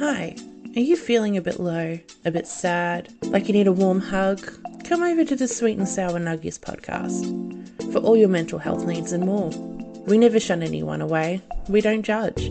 Hi, are you feeling a bit low, a bit sad, like you need a warm hug? Come over to the Sweet and Sour Nuggies podcast for all your mental health needs and more. We never shun anyone away. We don't judge.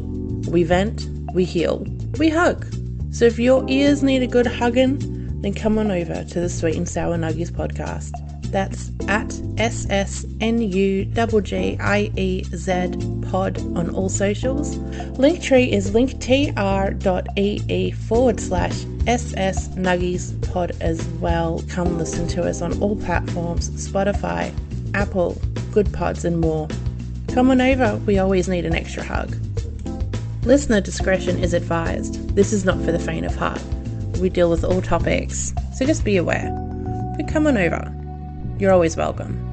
We vent, we heal, we hug. So if your ears need a good hugging, then come on over to the Sweet and Sour Nuggies podcast. That's at S01EP10 pod on all socials. Linktree is linktr.ee/SS Nuggies pod as well. Come listen to us on all platforms, Spotify, Apple, Good Pods and more. Come on over, we always need an extra hug. Listener discretion is advised. This is not for the faint of heart. We deal with all topics, so just be aware. But come on over. You're always welcome.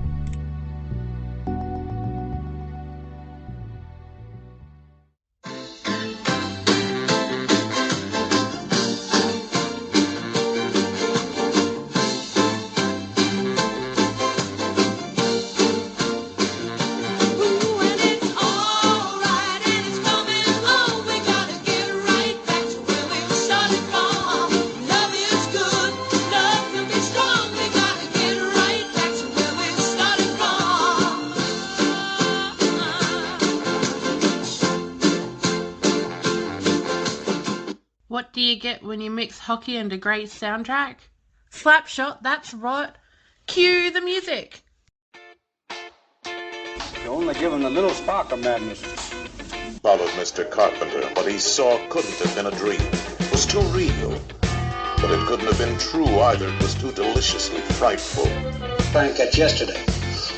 What do you get when you mix hockey and a great soundtrack? Slapshot, that's right. Cue the music. You only give him a little spark of madness. Followed Mr. Carpenter. What he saw couldn't have been a dream. It was too real. But it couldn't have been true either. It was too deliciously frightful. Frank, that's yesterday.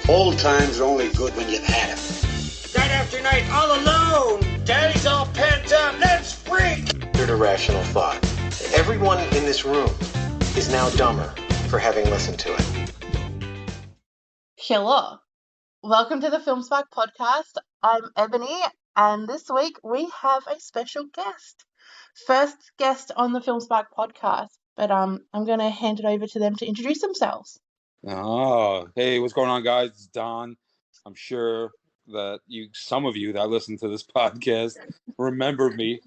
Old times are only good when you've had them. Night after night, all alone. Daddy's all pent up. Let's freak. Irrational thought. Everyone in this room is now dumber for having listened to it. Hello. Welcome to the Film Spark podcast. I'm Ebony, and this week we have a special guest. First guest on the Film Spark podcast, but I'm going to hand it over to them to introduce themselves. Oh, hey, what's going on, guys? It's Don. I'm sure that some of you that listen to this podcast remember me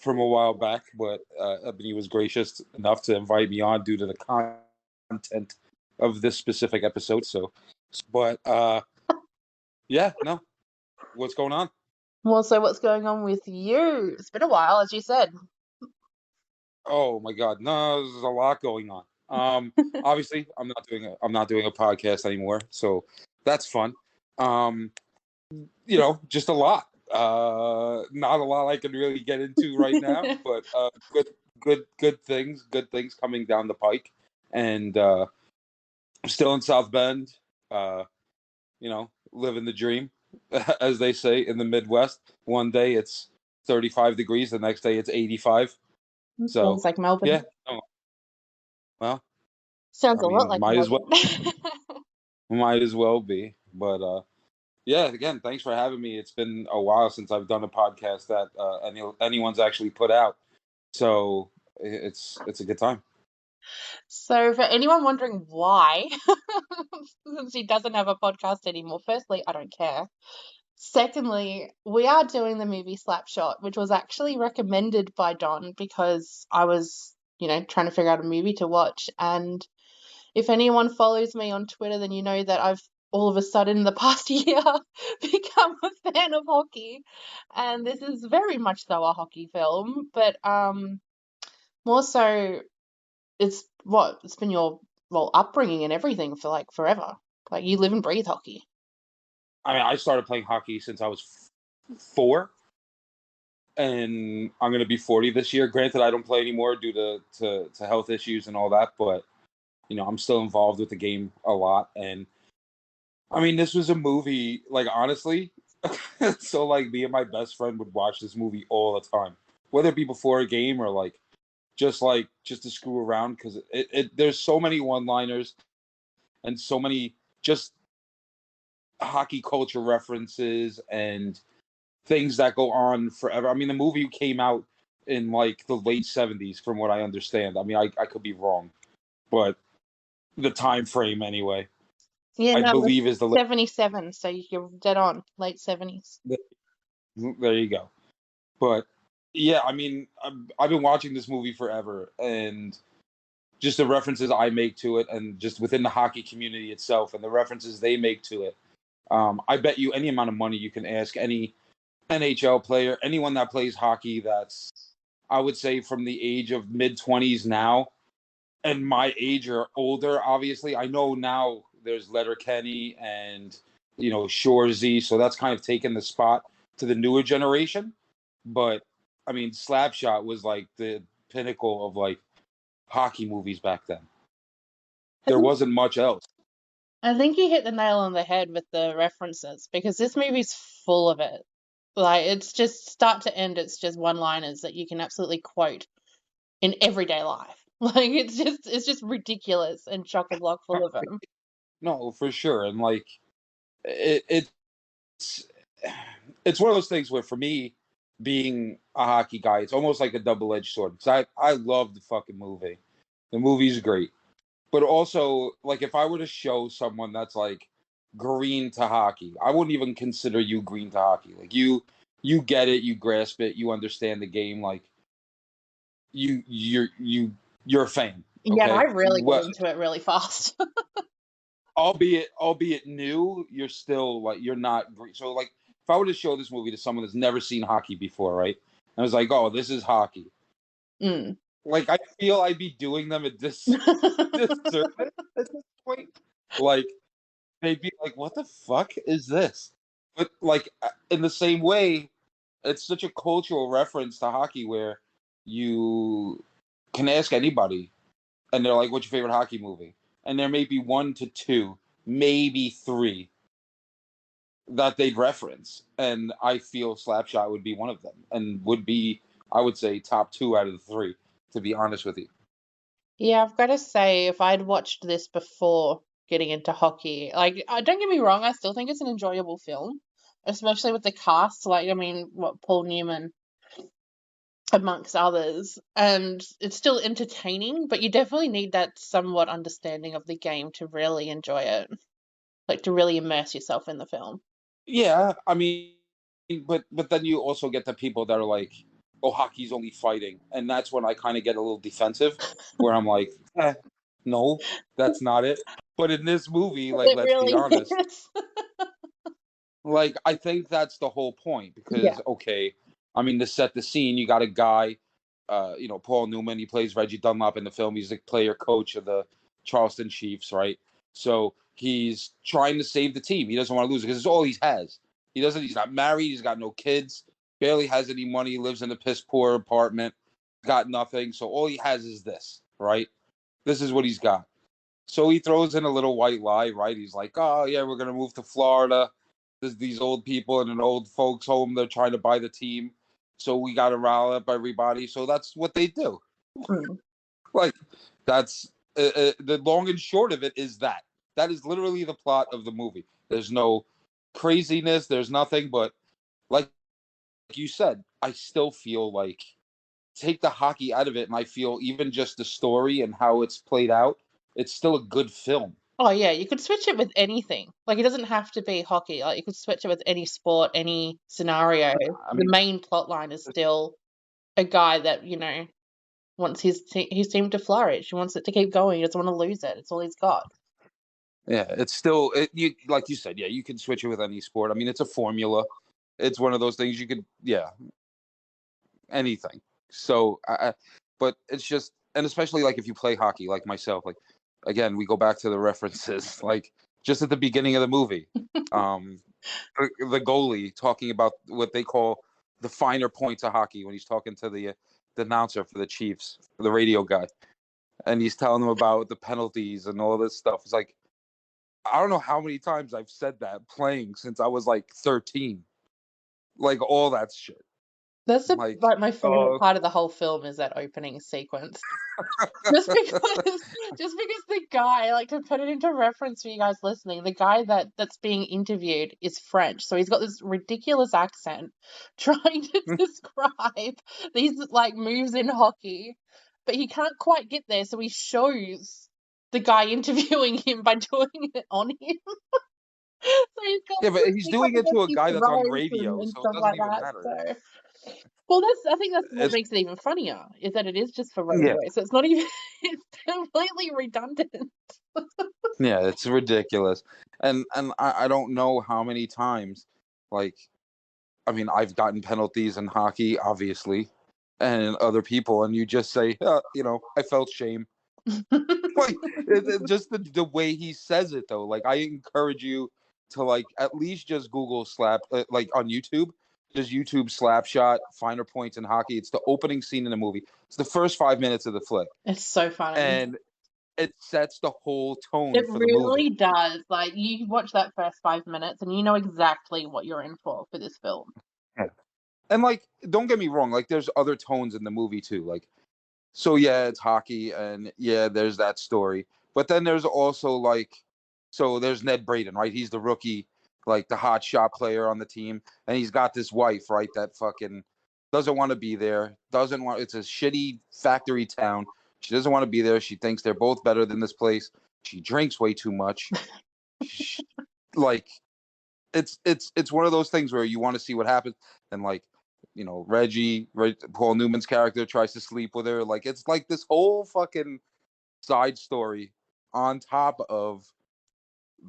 from a while back, but Ebony was gracious enough to invite me on due to the content of this specific episode. What's going on? Well, so what's going on with you? It's been a while, as you said. Oh my God, no, there's a lot going on. Obviously, I'm not doing a podcast anymore, so that's fun. Just a lot. Not a lot I can really get into right now, but good things coming down the pike, and I'm still in South Bend, living the dream, as they say in the Midwest. One day it's 35 degrees, the next day it's 85. So sounds like Melbourne. Yeah. Oh, well, sounds a lot like Melbourne. Might as well be, but yeah, again, thanks for having me. It's been a while since I've done a podcast that anyone's actually put out, so it's a good time. So for anyone wondering why, since he doesn't have a podcast anymore, firstly, I don't care. Secondly, we are doing the movie Slapshot, which was actually recommended by Don because I was, trying to figure out a movie to watch. And if anyone follows me on Twitter, then you know that I've all of a sudden in the past year become a fan of hockey. And this is very much so a hockey film, but more so it's been your upbringing and everything for like forever. Like you live and breathe hockey. I mean, I started playing hockey since I was 4, and I'm going to be 40 this year. Granted, I don't play anymore due to health issues and all that, but I'm still involved with the game a lot. And I mean, this was a movie, like, honestly, so like me and my best friend would watch this movie all the time, whether it be before a game or just to screw around, because there's so many one-liners and so many just hockey culture references and things that go on forever. I mean, the movie came out in like the late 70s, from what I understand. I mean, I could be wrong, but the time frame anyway. Yeah, I believe is the 77. So you're dead on, late 70s. There you go. But Yeah, I mean, I've been watching this movie forever, and just the references I make to it, and just within the hockey community itself, and the references they make to it. I bet you any amount of money you can ask any NHL player, anyone that plays hockey that's, I would say, from the age of mid-20s now, and my age or older, obviously. I know now there's Letterkenny and, Shorzy, so that's kind of taken the spot to the newer generation. But, I mean, Slapshot was like the pinnacle of like hockey movies back then. I There think, wasn't much else. I think you hit the nail on the head with the references because this movie's full of it. Like, it's just start to end, it's just one-liners that you can absolutely quote in everyday life. Like, it's just ridiculous and chock-a-block full of them. No, for sure. And like, it's it's one of those things where for me, being a hockey guy, it's almost like a double-edged sword. Because I love the fucking movie. The movie's great. But also, like, if I were to show someone that's like green to hockey, I wouldn't even consider you green to hockey. Like, you get it, you grasp it, you understand the game. Like, you're a fan. Yeah, and I Okay, really got into it really fast. albeit new, you're still like, you're not green. So like, if I were to show this movie to someone that's never seen hockey before, right? And I was like, oh, this is hockey. Mm. Like, I feel I'd be doing them a disservice at this point. Like, they'd be like, what the fuck is this? But like, in the same way, it's such a cultural reference to hockey where you can ask anybody and they're like, what's your favorite hockey movie? And there may be 1 to 2, maybe 3 that they'd reference. And I feel Slapshot would be one of them, and would be, I would say, top 2 out of the 3, to be honest with you. Yeah, I've got to say, if I'd watched this before getting into hockey, like, don't get me wrong, I still think it's an enjoyable film, especially with the cast. Like, I mean, Paul Newman amongst others, and it's still entertaining, but you definitely need that somewhat understanding of the game to really enjoy it, like to really immerse yourself in the film. Yeah, I mean, but then you also get the people that are like, oh, hockey's only fighting. And that's when I kind of get a little defensive, where I'm like, no, that's not it. But in this movie, like, It let's be really honest, is. like, I think that's the whole point. Yeah. Because, okay, I mean, to set the scene, you got a guy, Paul Newman, he plays Reggie Dunlop in the film. He's the player coach of the Charleston Chiefs, right? So he's trying to save the team. He doesn't want to lose it because it's all he has. He's not married. He's got no kids, barely has any money, lives in a piss poor apartment, got nothing. So all he has is this, right? This is what he's got. So he throws in a little white lie, right? He's like, oh, yeah, we're going to move to Florida. There's these old people in an old folks home. They're trying to buy the team. So we got to rile up everybody. So that's what they do. Mm. Like, that's the long and short of it is that. That is literally the plot of the movie. There's no craziness. There's nothing. But like you said, I still feel like, take the hockey out of it, and I feel even just the story and how it's played out, it's still a good film. Oh yeah, you could switch it with anything. Like, it doesn't have to be hockey. Like, you could switch it with any sport, any scenario. I The mean, main plot line is still a guy that, wants his team to flourish. He wants it to keep going. He doesn't want to lose it. It's all he's got. yeah, it's still, you like you said, yeah, you can switch it with any sport. I mean, it's a formula. It's one of those things you could, yeah, anything. So, but it's just, and especially like if you play hockey, like myself, like, again, we go back to the references, like just at the beginning of the movie, the goalie talking about what they call the finer points of hockey when he's talking to the announcer for the Chiefs, the radio guy, and he's telling them about the penalties and all this stuff. It's like, I don't know how many times I've said that playing since I was like 13, like all that shit. That's Like, my favorite part of the whole film is that opening sequence. Just because the guy, like, to put it into reference for you guys listening, the guy that's being interviewed is French, so he's got this ridiculous accent trying to describe these like moves in hockey, but he can't quite get there, so he shows the guy interviewing him by doing it on him. So he's got yeah, but he's doing it to a guy that's on radio, and so it stuff doesn't like even that. matter. So Well, I think that's what It's makes it even funnier, is that it is just for yeah, roadway. So it's not even, it's completely redundant. yeah, it's ridiculous. And I don't know how many times, like, I mean, I've gotten penalties in hockey, obviously, and other people, and you just say, I felt shame. Like, just the way he says it, though. Like, I encourage you to, like, at least just Google like, on YouTube, just YouTube Slapshot, Finer Points in Hockey. It's the opening scene in the movie. It's the first 5 minutes of the flick. It's so funny. And it sets the whole tone It for the movie. really does. Like, you watch that first 5 minutes and you know exactly what you're in for this film. Yeah. And, like, don't get me wrong, like, there's other tones in the movie, too. Like, so, yeah, it's hockey, and, yeah, there's that story. But then there's also, like, so there's Ned Braden, right? He's the rookie, like, the hot shot player on the team. And he's got this wife, right, that fucking doesn't want to be there. It's a shitty factory town. She doesn't want to be there. She thinks they're both better than this place. She drinks way too much. Like, it's one of those things where you want to see what happens. And, like, Paul Newman's character tries to sleep with her. Like, it's like this whole fucking side story on top of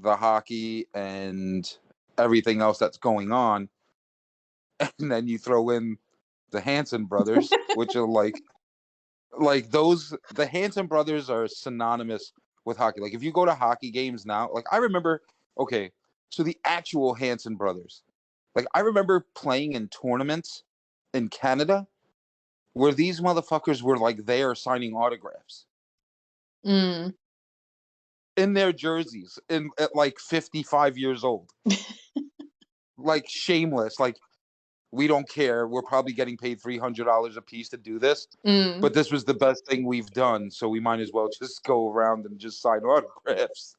the hockey and everything else that's going on. And then you throw in the Hanson brothers, which are the Hanson brothers are synonymous with hockey. Like, if you go to hockey games now, like, I remember, okay, so the actual Hanson brothers, like, I remember playing in tournaments in Canada where these motherfuckers were, like, there signing autographs Mm. in their jerseys at like 55 years old. Like, shameless. Like, we don't care. We're probably getting paid $300 a piece to do this. Mm. But this was the best thing we've done, so we might as well just go around and just sign autographs.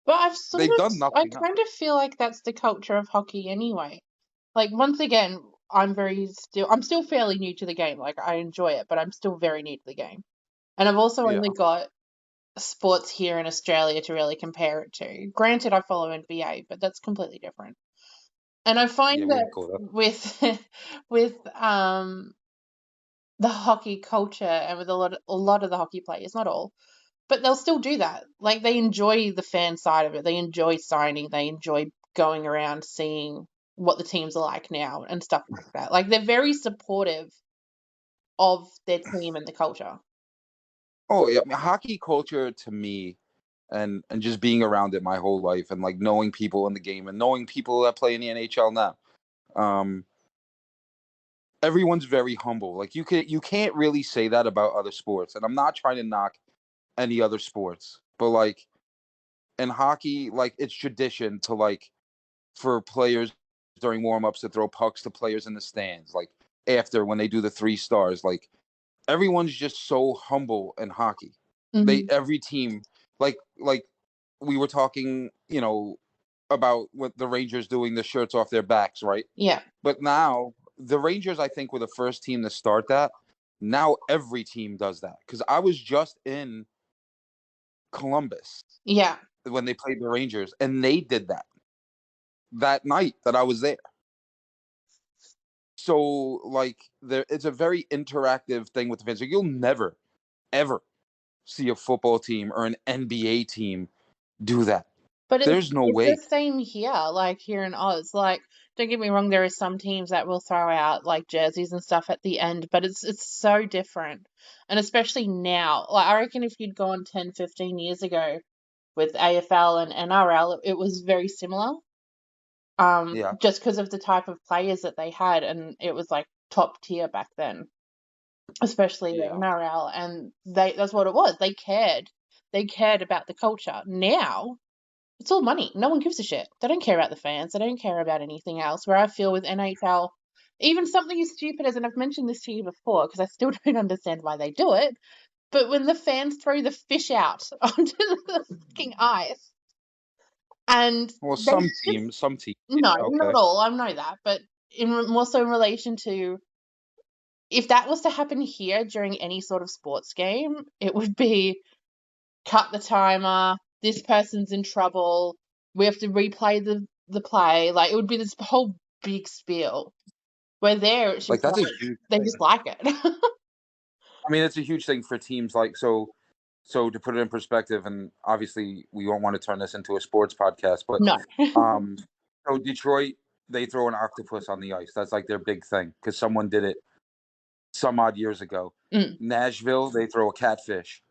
But They've done I nothing else. kind of feel like that's the culture of hockey anyway. Like, once again, I'm still fairly new to the game. Like, I enjoy it, but I'm still very new to the game. And I've also Yeah. only got sports here in Australia to really compare it to. Granted, I follow NBA, but that's completely different. And I Yeah, find we that can go there. with the hockey culture and with a lot of the hockey players, not all, but they'll still do that. Like, they enjoy the fan side of it. They enjoy signing. They enjoy going around seeing what the teams are like now and stuff like that. Like, they're very supportive of their team and the culture. Oh yeah, I mean, hockey culture to me, and just being around it my whole life, and, like, knowing people in the game and knowing people that play in the NHL now. Everyone's very humble. Like, you can't really say that about other sports, and I'm not trying to knock any other sports, but, like, in hockey, like, it's tradition to, like, for players during warm-ups to throw pucks to players in the stands, like, after when they do the 3 stars. Like, everyone's just so humble in hockey. Every team, like we were talking, about what the Rangers doing the shirts off their backs, right? Yeah. But now the Rangers, I think, were the first team to start that. Now every team does that, because I was just in Columbus Yeah. when they played the Rangers, and they did that night that I was there. So, like, it's a very interactive thing with the fans. Like, you'll never, ever see a football team or an NBA team do that. But There's no it's way. the same here, like here in Oz. Like, don't get me wrong, there are some teams that will throw out like jerseys and stuff at the end, but it's so different. And especially now, like, I reckon if you'd gone 10, 15 years ago with AFL and NRL, it was very similar. Yeah. Just because of the type of players that they had, and it was like top tier back then, especially the Yeah. NRL, and that's what it was. They cared about the culture. Now it's all money. No one gives a shit. They don't care about the fans. They don't care about anything else. Where I feel with NHL, even something as stupid as, and I've mentioned this to you before because I still don't understand why they do it, but when the fans throw the fish out onto the fucking ice, and Well, they some just, teams. no, Yeah, okay. not all. I know that, but more so in relation to, if that was to happen here during any sort of sports game, it would be cut the timer, this person's in trouble, we have to replay the play. Like, it would be this whole big spiel. Where there, it's Like just that's a like huge they thing. just like it. I mean, it's a huge thing for teams like so. So to put it in perspective, and obviously we won't want to turn this into a sports podcast, but No. um, so Detroit, they throw an octopus on the ice. That's like their big thing because someone did it some odd years ago. Mm. Nashville, they throw a catfish.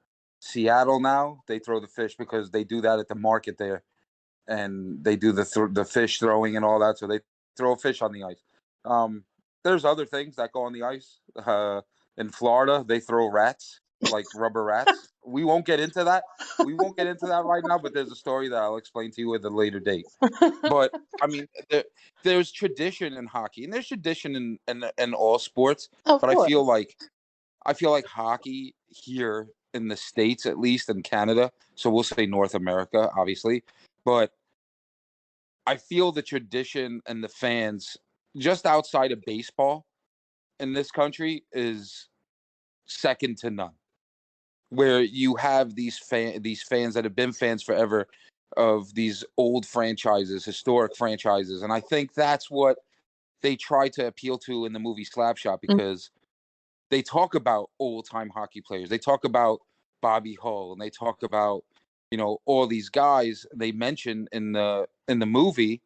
Seattle now, they throw the fish because they do that at the market there, and they do the fish throwing and all that. So they throw a fish on the ice. There's other things that go on the ice. In Florida, they throw rats, like rubber rats. We won't get into that. We won't get into that right now. But there's a story that I'll explain to you at a later date. But I mean, there's tradition in hockey, and there's tradition in all sports. Of But course. I feel like hockey here in the States, at least in Canada, so we'll say North America, obviously, but I feel the tradition and the fans just outside of baseball in this country is second to none. Where you have these fans that have been fans forever of these old franchises, historic franchises, and I think that's what they try to appeal to in the movie Slapshot because they talk about old time hockey players. They talk about Bobby Hull and they talk about, all these guys they mention in the movie.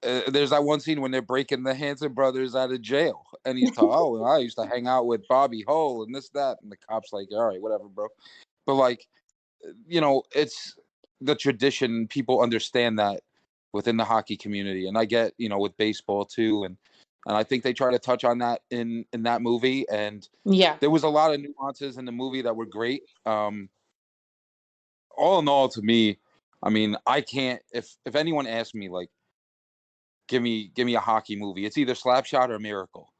There's that one scene when they're breaking the Hanson brothers out of jail, and he's talking, "Oh, I used to hang out with Bobby Hull and this, that," and the cop's like, "All right, whatever, bro." But like, it's the tradition. People understand that within the hockey community, and I get, with baseball too, and I think they try to touch on that in that movie, and Yeah. there was a lot of nuances in the movie that were great. All in all, to me, I mean, I can't. If anyone asks me, like, give me a hockey movie, it's either Slapshot or Miracle.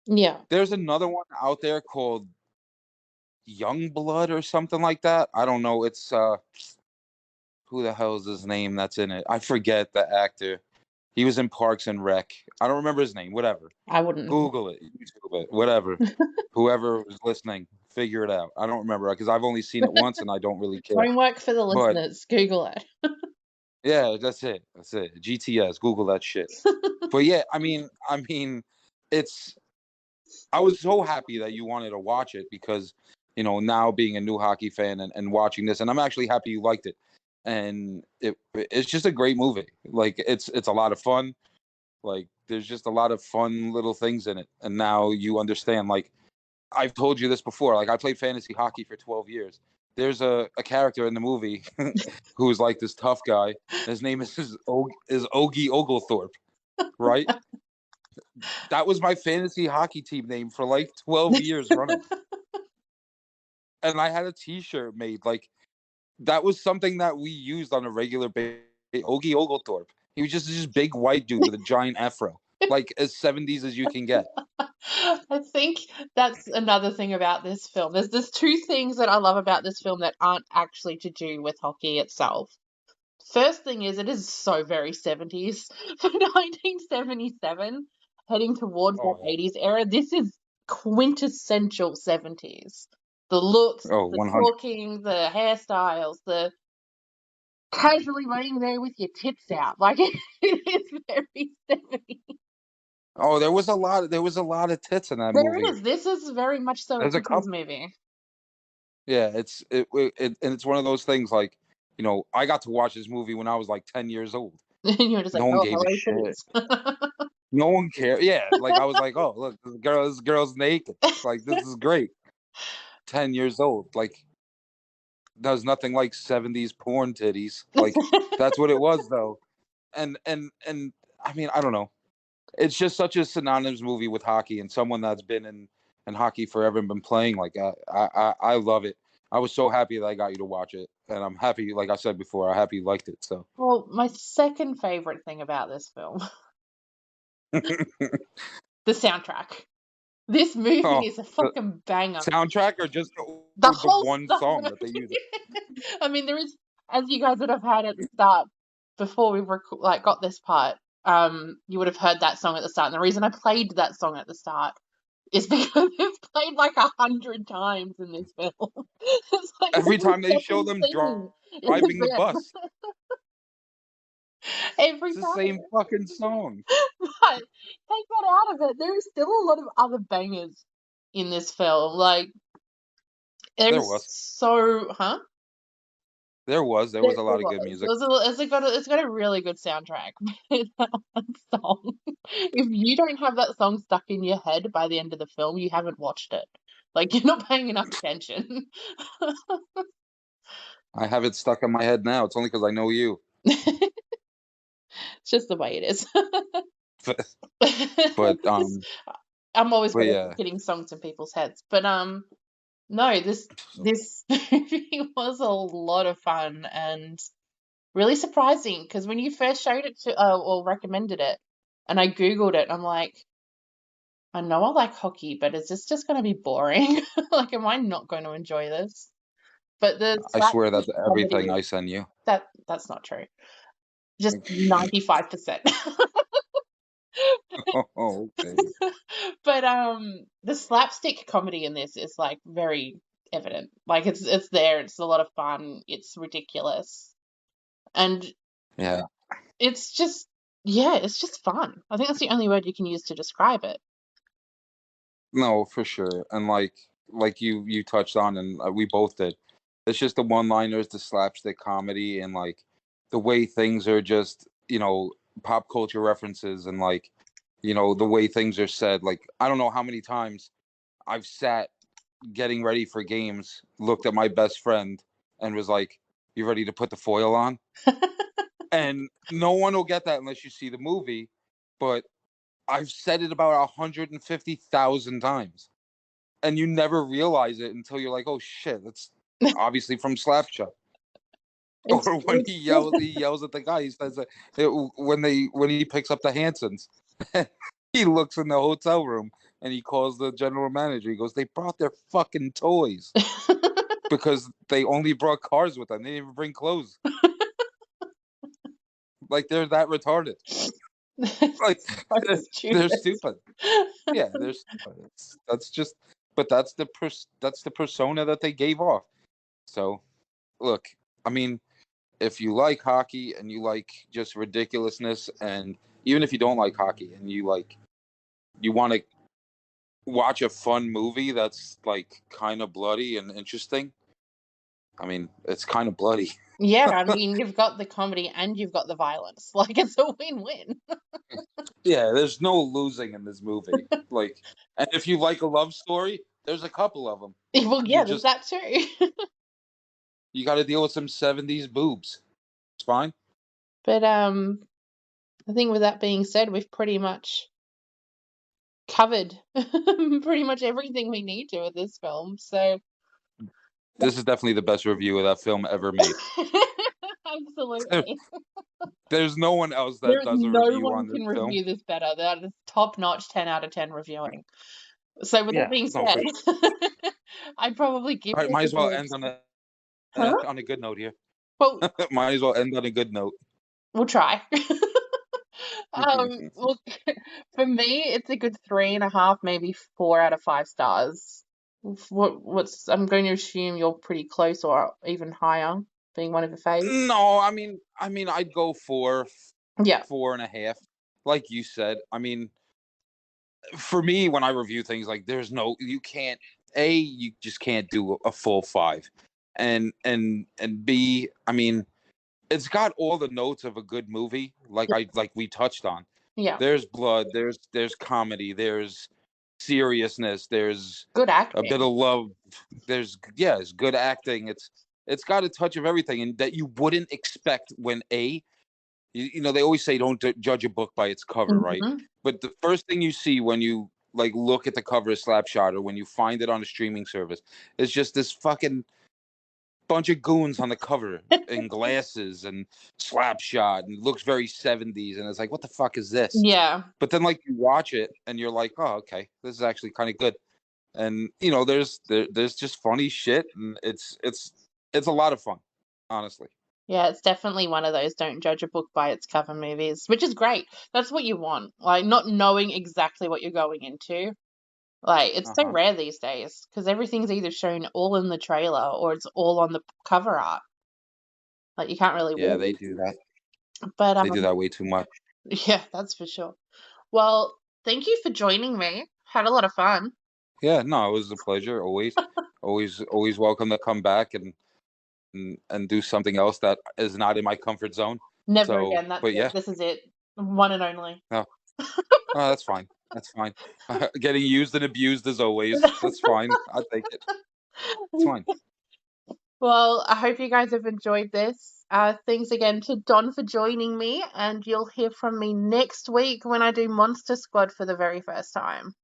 Yeah. There's another one out there called Young Blood or something like that. I don't know. It's who the hell is his name that's in it? I forget the actor. He was in Parks and Rec. I don't remember his name. Whatever. I wouldn't. Google it. YouTube it. Whatever. Whoever was listening, figure it out. I don't remember because I've only seen it once and I don't really care. Homework for the But listeners. Google it. yeah, that's it. That's it. GTS. Google that shit. But yeah, I mean, it's. I was so happy that you wanted to watch it because, now being a new hockey fan and watching this, and I'm actually happy you liked it. And it's just a great movie. Like it's a lot of fun. Like there's just a lot of fun little things in it. And now you understand, like I've told you this before, like I played fantasy hockey for 12 years. There's a character in the movie who's like this tough guy. His name is Ogie Oglethorpe, right? That was my fantasy hockey team name for like 12 years running. And I had a t-shirt made. Like that was something that we used on a regular basis. Ogie Oglethorpe. He was just this big white dude with a giant afro. Like as 70s as you can get. I think that's another thing about this film. There's two things that I love about this film that aren't actually to do with hockey itself. First thing is it is so very 70s. For 1977, heading towards that 80s era, this is quintessential 70s. The looks, Oh, the 100. talking, the hairstyles, the casually laying there with your tits out. Like it is very 70s. Oh, there was a lot of tits in that There movie. is. This is very much so a There's a 50s couple. movie. Yeah, and it's one of those things like, I got to watch this movie when I was like 10 years old. And you're just like, No one oh, gave a hello, shit. titties. No one cared. Yeah, like I was like, oh, look, this girl's naked. Like this is great. 10 years old. Like there's nothing like 70s porn titties. Like that's what it was though. And I mean, I don't know. It's just such a synonymous movie with hockey and someone that's been in hockey forever and been playing. Like I love it. I was so happy that I got you to watch it, and I'm happy, like I said before, I'm happy you liked it. So Well, my second favorite thing about this film, the soundtrack. This movie oh, is a fucking banger. soundtrack or just The the whole one song that they use. I mean, there is, as you guys would have had at the start before we got this part. You would have heard that song at the start, and the reason I played that song at the start is because it's played like 100 times in this film. It's like Every time they show them driving the bus. Every It's the time. same fucking song. But take that out of it. There is still a lot of other bangers in this film. Like, There there's was. so, huh? There was a lot of good music. It's got a really good soundtrack. But that one song, if you don't have that song stuck in your head by the end of the film, you haven't watched it. Like, you're not paying enough attention. I have it stuck in my head now. It's only because I know you. It's just the way it is. But I'm always good yeah, at getting songs in people's heads. But no, this movie was a lot of fun and really surprising, because when you first showed it to or recommended it, and I googled it, I'm like, I know I like hockey, but is this just going to be boring? Like, am I not going to enjoy this? But the I swear slapstick that's everything comedy, I send you. that's not true. Just 95%. Oh, okay. But the slapstick comedy in this is like very evident. Like, it's there. It's a lot of fun. It's ridiculous, and Yeah. it's just it's just fun. I think that's the only word you can use to describe it. No, for sure. And like you touched on, and we both did. It's just the one-liners, the slapstick comedy, and like the way things are just pop culture references, and like the way things are said. Like I don't know how many times I've sat getting ready for games, looked at my best friend, and was like, "You ready to put the foil on?" And no one will get that unless you see the movie. But I've said it about 150,000 times, and you never realize it until you're like, "Oh shit, that's obviously from Slapshot." It's Or when he yells at the guy, he says that when he picks up the Hansons, he looks in the hotel room and he calls the general manager. He goes, "They brought their fucking toys because they only brought cars with them. They didn't even bring clothes. Like they're that retarded. Like they're stupid. Yeah, they're stupid. But that's the persona that they gave off. So, look, I mean, if you like hockey and you like just ridiculousness, and even if you don't like hockey and you want to watch a fun movie that's like kind of bloody and interesting, I mean, it's kind of bloody. Yeah, I mean, you've got the comedy and you've got the violence. Like, it's a win-win. Yeah, there's no losing in this movie. Like, and if you like a love story, there's a couple of them. Well, yeah, there's that too. You got to deal with some 70s boobs. It's fine. But I think with that being said, we've pretty much covered pretty much everything we need to with this film. So This is definitely the best review of that film ever made. absolutely. There's no one else that There's does a no review one on this can film. review this better. That is top-notch 10 out of 10 reviewing. So with that being said, I'd probably give All right, this might as a well good... end on Huh? on a good note here. Well, Might as well end on a good note. we'll try. Well, for me, it's a good 3.5, maybe 4 out of 5 stars. I'm going to assume you're pretty close or even higher, being one of your faves. No, I mean, I'd go 4, Yeah. 4.5. Like you said, I mean, for me, when I review things, like you just can't do a full 5, and B, I mean, it's got all the notes of a good movie, like we touched on. Yeah. There's blood, there's comedy, there's seriousness, there's Good acting. a bit of love, it's good acting. It's got a touch of everything, and that you wouldn't expect when they always say don't judge a book by its cover, right? But the first thing you see when you like look at the cover of Slapshot, or when you find it on a streaming service, is just this fucking bunch of goons on the cover in glasses and Slapshot, and looks very 70s, and it's like, what the fuck is this? Yeah. But then like you watch it and you're like, oh, okay, this is actually kind of good. And there's just funny shit, and it's a lot of fun, honestly. Yeah, it's definitely one of those don't judge a book by its cover movies, which is great. That's what you want. Like, not knowing exactly what you're going into. Like, it's so rare these days, because everything's either shown all in the trailer or it's all on the cover art. Like, you can't really Yeah, win. they do that. But They do that way too much. yeah, that's for sure. Well, thank you for joining me. Had a lot of fun. Yeah, no, it was a pleasure. Always welcome to come back and do something else that is not in my comfort zone. Never So, again. That's but it. yeah, This is it. One and only. no, that's fine. That's fine. Getting used and abused as always. That's fine. I'll take it. It's fine. Well, I hope you guys have enjoyed this. Thanks again to Don for joining me, and you'll hear from me next week when I do Monster Squad for the very first time.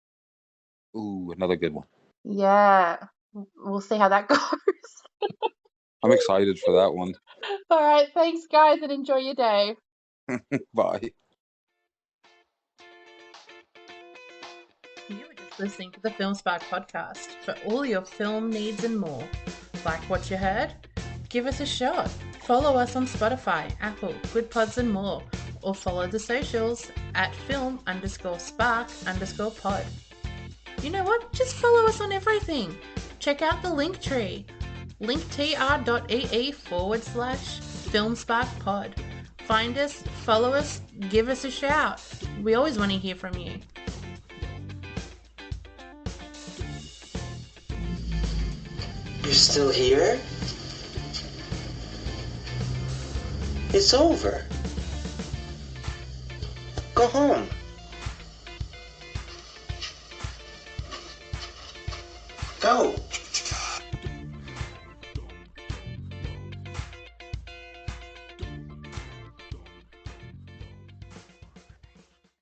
Ooh, another good one. Yeah, we'll see how that goes. I'm excited for that one. All right, thanks, guys, and enjoy your day. Bye. You were just listening to the Film Spark podcast for all your film needs and more. Like what you heard? Give us a shot. Follow us on Spotify, Apple, Good Pods and more, or follow the socials at film_spark_pod. You know what? Just follow us on everything. Check out the link tree. linktr.ee/filmsparkpod. Find us, follow us, give us a shout. We always want to hear from you. You're still here? It's over. Go home. Go.